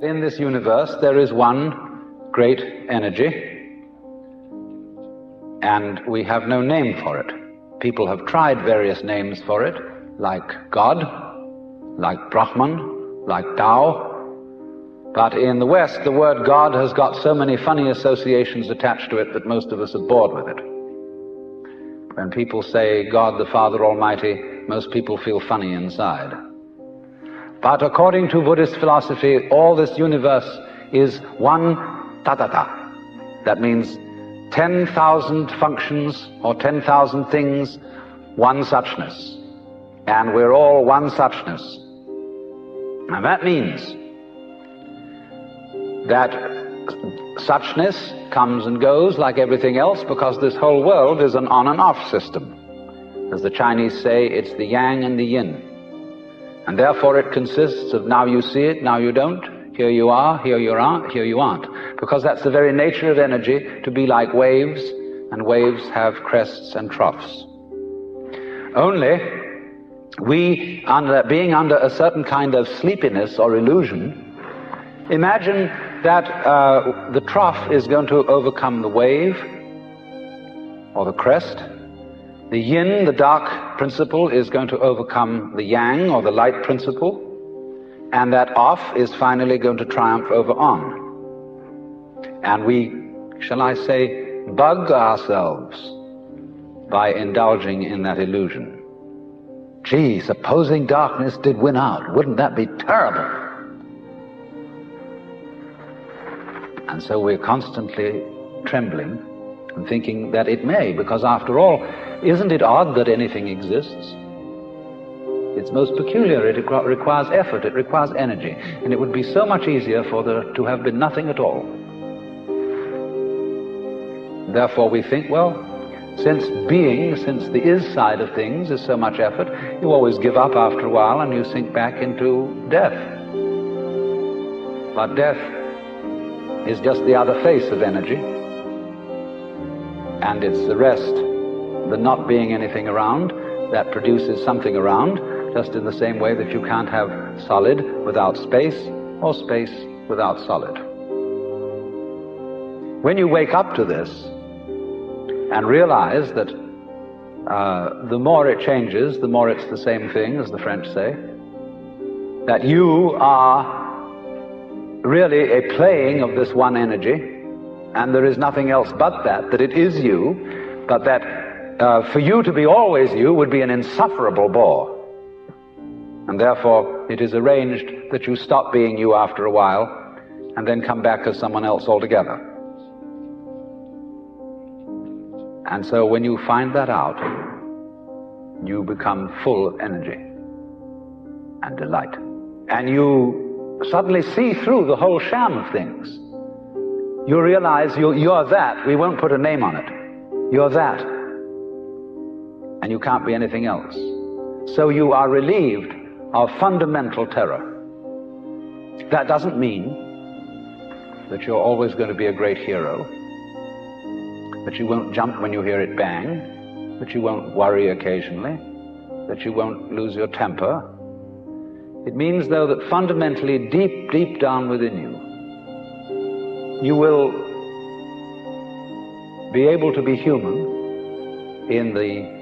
In this universe, there is one great energy, and we have no name for it. People have tried various names for it, like God, like Brahman, like Tao. But in the West, the word God has got so many funny associations attached to it that most of us are bored with it. When people say God the Father Almighty, most people feel funny inside. But according to Buddhist philosophy, all this universe is one tathata. That means 10,000 functions or 10,000 things, one suchness. And we're all one suchness. And that means that suchness comes and goes like everything else, because this whole world is an on and off system. As the Chinese say, it's the yang and the yin. And therefore it consists of now you see it, now you don't, here you are, here you aren't, here you aren't. Because that's the very nature of energy, to be like waves, and waves have crests and troughs. Only we, being under a certain kind of sleepiness or illusion, imagine that the trough is going to overcome the wave or the crest. The yin, the dark principle, is going to overcome the yang, or the light principle, and that off is finally going to triumph over on. And we, shall I say, bug ourselves by indulging in that illusion. Gee, supposing darkness did win out, wouldn't that be terrible? And so we're constantly trembling and thinking that it may, because after all, isn't it odd that anything exists? It's most peculiar. It requires effort, it requires energy, and it would be so much easier for there to have been nothing at all. Therefore we think, well, since the is side of things is so much effort, you always give up after a while and you sink back into death. But death is just the other face of energy, and it's the rest, the not being anything around, that produces something around, just in the same way that you can't have solid without space, or space without solid. When you wake up to this and realize that the more it changes, the more it's the same thing, as the French say, that you are really a playing of this one energy, and there is nothing else but that it is you, but that for you to be always you would be an insufferable bore. And therefore it is arranged that you stop being you after a while and then come back as someone else altogether. And so when you find that out, you become full of energy and delight. And you suddenly see through the whole sham of things. You realize you're that. We won't put a name on it. You're that. And you can't be anything else. So you are relieved of fundamental terror. That doesn't mean that you're always going to be a great hero, that you won't jump when you hear it bang, that you won't worry occasionally, that you won't lose your temper. It means, though, that fundamentally, deep, deep down within you, you will be able to be human in the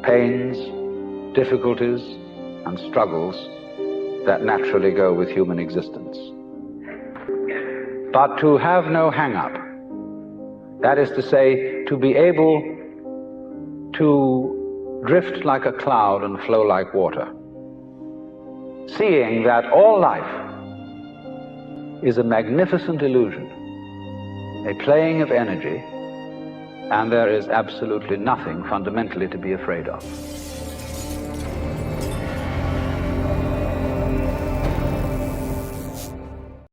pains, difficulties, and struggles that naturally go with human existence. But to have no hang-up, that is to say, to be able to drift like a cloud and flow like water, seeing that all life is a magnificent illusion, a playing of energy, and there is absolutely nothing fundamentally to be afraid of.